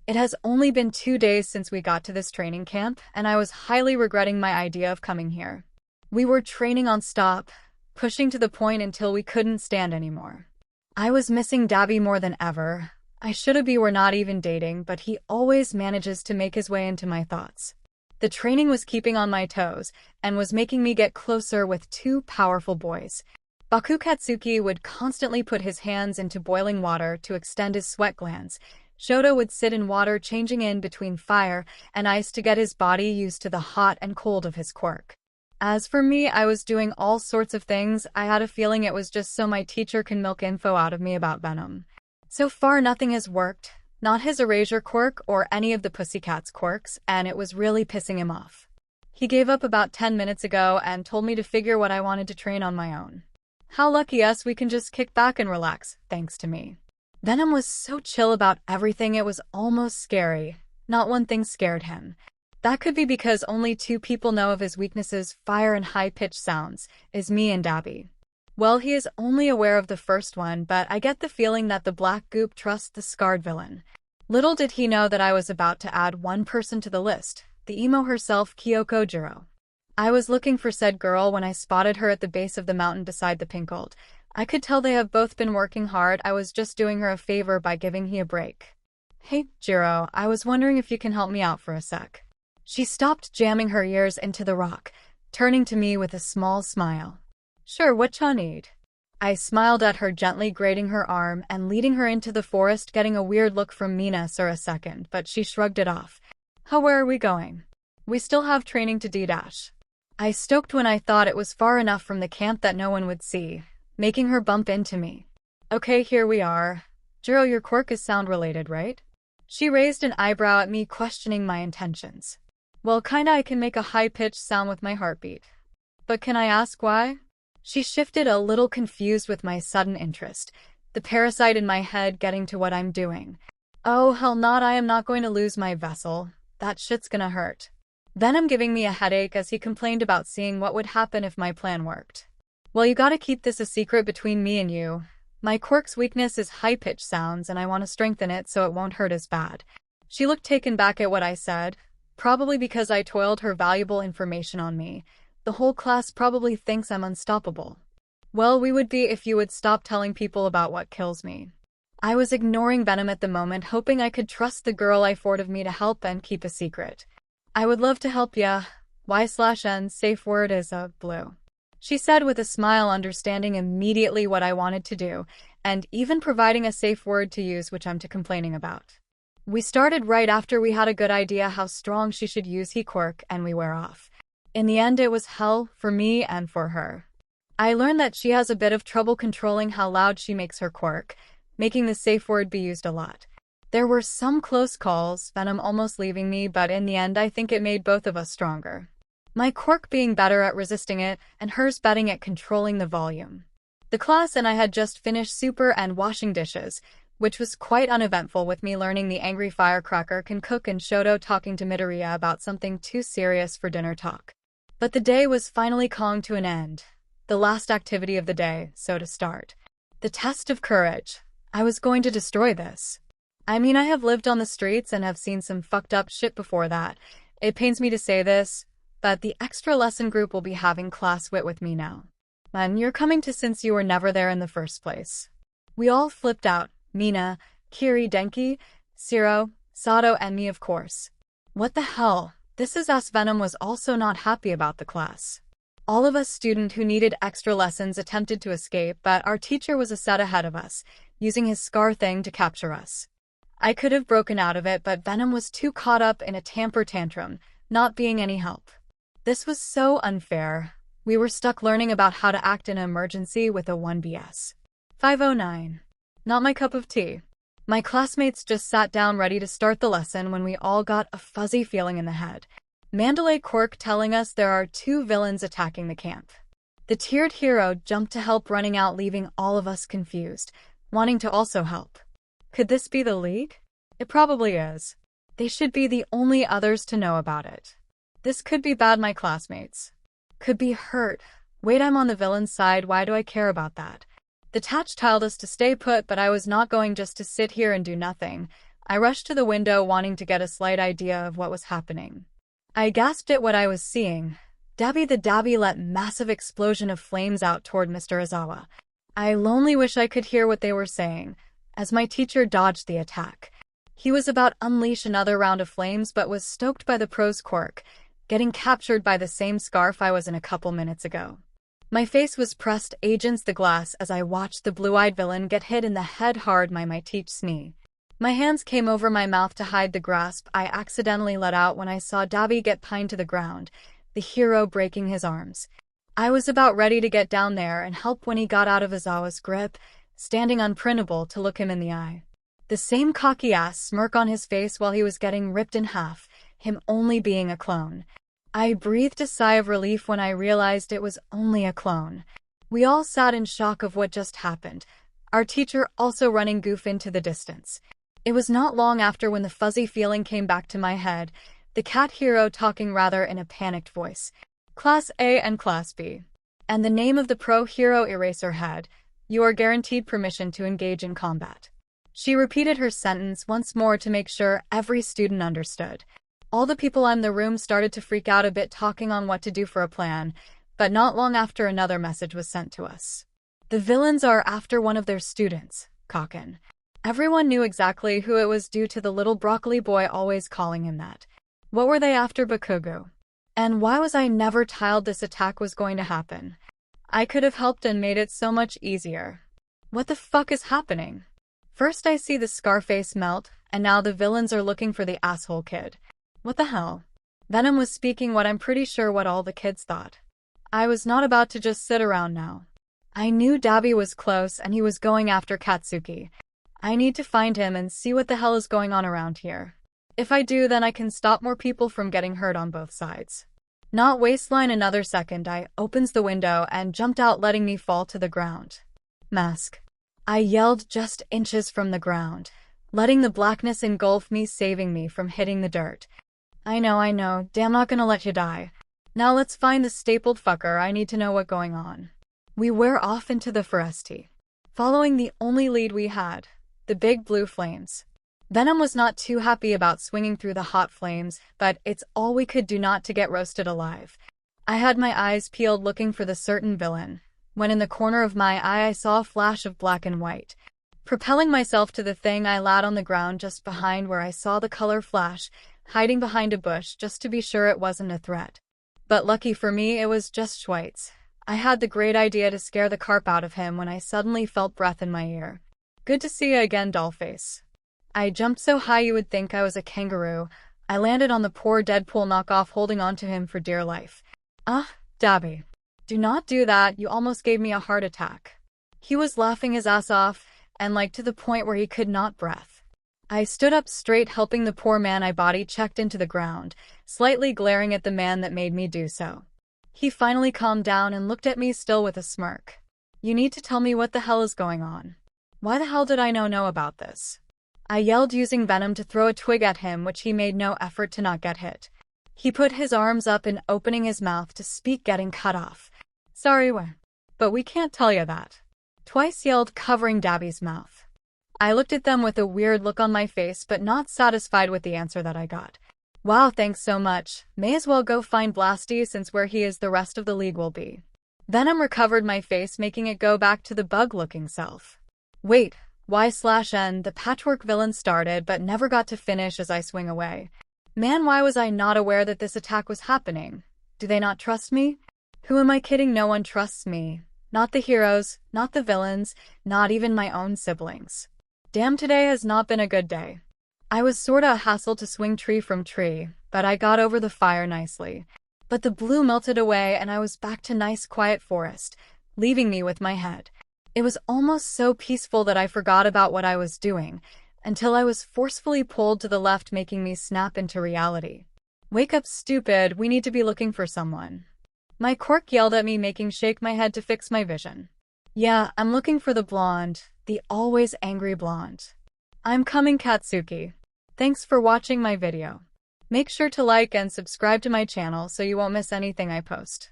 It has only been 2 days since we got to this training camp, and I was highly regretting my idea of coming here. We were training on stop, pushing to the point until we couldn't stand anymore. I was missing Dabi more than ever. I should be we're not even dating, but he always manages to make his way into my thoughts. The training was keeping on my toes, and was making me get closer with two powerful boys. Bakukatsuki would constantly put his hands into boiling water to extend his sweat glands. Shoto would sit in water changing in between fire and ice to get his body used to the hot and cold of his quirk. As for me, I was doing all sorts of things. I had a feeling it was just so my teacher can milk info out of me about Venom. So far nothing has worked, not his erasure quirk or any of the Pussycat's quirks, and it was really pissing him off. He gave up about 10 minutes ago and told me to figure what I wanted to train on my own. How lucky us, we can just kick back and relax, thanks to me. Venom was so chill about everything it was almost scary. Not one thing scared him. That could be because only two people know of his weaknesses, fire and high-pitched sounds, is me and Dabi. Well, he is only aware of the first one, but I get the feeling that the black goop trusts the scarred villain. Little did he know that I was about to add one person to the list, the emo herself, Kyoko Jiro. I was looking for said girl when I spotted her at the base of the mountain beside the Pinkled. I could tell they have both been working hard. I was just doing her a favor by giving he a break. Hey, Jiro, I was wondering if you can help me out for a sec. She stopped jamming her ears into the rock, turning to me with a small smile. Sure, whatcha need? I smiled at her, gently grating her arm and leading her into the forest, getting a weird look from Mina for a second, but she shrugged it off. Where are we going? We still have training to D-dash. I stoked when I thought it was far enough from the camp that no one would see, making her bump into me. Okay, here we are. Jiro, your quirk is sound-related, right? She raised an eyebrow at me, questioning my intentions. Well, kinda, I can make a high-pitched sound with my heartbeat. But can I ask why? She shifted, a little confused with my sudden interest, the parasite in my head getting to what I'm doing. Oh, hell not, I am not going to lose my vessel. That shit's gonna hurt. Venom giving me a headache as he complained about seeing what would happen if my plan worked. Well, you gotta keep this a secret between me and you. My quirk's weakness is high-pitched sounds, and I want to strengthen it so it won't hurt as bad. She looked taken back at what I said, probably because I toiled her valuable information on me. The whole class probably thinks I'm unstoppable. Well, we would be if you would stop telling people about what kills me. I was ignoring Venom at the moment, hoping I could trust the girl I thought of me to help and keep a secret. I would love to help ya. Y/N, safe word is blue. She said with a smile, understanding immediately what I wanted to do, and even providing a safe word to use, which I'm to complaining about. We started right after we had a good idea how strong she should use he quirk, and we were off. In the end, it was hell for me and for her. I learned that she has a bit of trouble controlling how loud she makes her quirk, making the safe word be used a lot. There were some close calls, Venom almost leaving me, but in the end I think it made both of us stronger. My quirk being better at resisting it, and hers betting at controlling the volume. The class and I had just finished super and washing dishes, which was quite uneventful, with me learning the angry firecracker can cook and Shoto talking to Midoriya about something too serious for dinner talk. But the day was finally calling to an end. The last activity of the day, so to start. The test of courage. I was going to destroy this. I mean, I have lived on the streets and have seen some fucked up shit before that. It pains me to say this, but the extra lesson group will be having class wit with me now. And you're coming to, since you were never there in the first place. We all flipped out. Mina, Kiri, Denki, Siro, Sato, and me, of course. What the hell? This is us. Venom was also not happy about the class. All of us student who needed extra lessons attempted to escape, but our teacher was a set ahead of us, using his scar thing to capture us. I could have broken out of it, but Venom was too caught up in a temper tantrum, not being any help. This was so unfair. We were stuck learning about how to act in an emergency with a 1BS. 509. Not my cup of tea. My classmates just sat down ready to start the lesson when we all got a fuzzy feeling in the head. Mandalay Quirk telling us there are two villains attacking the camp. The tiered hero jumped to help, running out, leaving all of us confused, wanting to also help. Could this be the League? It probably is. They should be the only others to know about it. This could be bad. My classmates could be hurt. Wait, I'm on the villain's side. Why do I care about that? The Tatch told us to stay put, but I was not going just to sit here and do nothing. I rushed to the window wanting to get a slight idea of what was happening. I gasped at what I was seeing. Dabi the Dabi let massive explosion of flames out toward Mr. Izawa. I lonely wish I could hear what they were saying, as my teacher dodged the attack. He was about to unleash another round of flames but was stoked by the pro's quirk, getting captured by the same scarf I was in a couple minutes ago. My face was pressed against the glass as I watched the blue-eyed villain get hit in the head hard by my teacher's knee. My hands came over my mouth to hide the grasp I accidentally let out when I saw Dabi get pinned to the ground, the hero breaking his arms. I was about ready to get down there and help when he got out of Izawa's grip, standing unprintable to look him in the eye. The same cocky-ass smirk on his face while he was getting ripped in half, him only being a clone. I breathed a sigh of relief when I realized it was only a clone. We all sat in shock of what just happened, our teacher also running goof into the distance. It was not long after when the fuzzy feeling came back to my head, the cat hero talking rather in a panicked voice. Class A and Class B. And the name of the pro hero Eraserhead. You are guaranteed permission to engage in combat. She repeated her sentence once more to make sure every student understood. All the people in the room started to freak out a bit, talking on what to do for a plan, but not long after another message was sent to us. The villains are after one of their students, Kaken. Everyone knew exactly who it was due to the little broccoli boy always calling him that. What were they after Bakugo? And why was I never told this attack was going to happen? I could have helped and made it so much easier. What the fuck is happening? First I see the Scarface melt, and now the villains are looking for the asshole kid. What the hell? Venom was speaking what I'm pretty sure what all the kids thought. I was not about to just sit around now. I knew Dabi was close and he was going after Katsuki. I need to find him and see what the hell is going on around here. If I do, then I can stop more people from getting hurt on both sides. Not waistline another second, I opens the window and jumped out, letting me fall to the ground. Mask. I yelled just inches from the ground, letting the blackness engulf me, saving me from hitting the dirt. I know, damn, not gonna let you die. Now let's find the stapled fucker, I need to know what's going on. We were off into the foresti, following the only lead we had, the big blue flames. Venom was not too happy about swinging through the hot flames, but it's all we could do not to get roasted alive. I had my eyes peeled looking for the certain villain, when in the corner of my eye I saw a flash of black and white. Propelling myself to the thing, I laid on the ground just behind where I saw the color flash, hiding behind a bush just to be sure it wasn't a threat. But lucky for me, it was just Schweitz. I had the great idea to scare the carp out of him when I suddenly felt breath in my ear. Good to see you again, dollface. I jumped so high you would think I was a kangaroo. I landed on the poor Deadpool knockoff, holding on to him for dear life. Dabi. Do not do that, you almost gave me a heart attack. He was laughing his ass off, and to the point where he could not breathe. I stood up straight, helping the poor man. I body checked into the ground, slightly glaring at the man that made me do so. He finally calmed down and looked at me, still with a smirk. You need to tell me what the hell is going on. Why the hell did I know about this? I yelled, using Venom to throw a twig at him, which he made no effort to not get hit. He put his arms up and opening his mouth to speak, getting cut off. Sorry, but we can't tell you that. Twice yelled, covering Dabi's mouth. I looked at them with a weird look on my face, but not satisfied with the answer that I got. Wow, thanks so much. May as well go find Blasty, since where he is the rest of the league will be. Venom recovered my face, making it go back to the bug-looking self. Wait, Y/N, the patchwork villain started but never got to finish as I swing away. Man, why was I not aware that this attack was happening? Do they not trust me? Who am I kidding? No one trusts me. Not the heroes, not the villains, not even my own siblings. Damn, today has not been a good day. I was sorta a hassle to swing tree from tree, but I got over the fire nicely. But the blue melted away and I was back to nice quiet forest, leaving me with my head. It was almost so peaceful that I forgot about what I was doing, until I was forcefully pulled to the left, making me snap into reality. Wake up, stupid, we need to be looking for someone. My quirk yelled at me, making shake my head to fix my vision. Yeah, I'm looking for the blonde, the always angry blonde. I'm coming, Katsuki. Thanks for watching my video. Make sure to like and subscribe to my channel so you won't miss anything I post.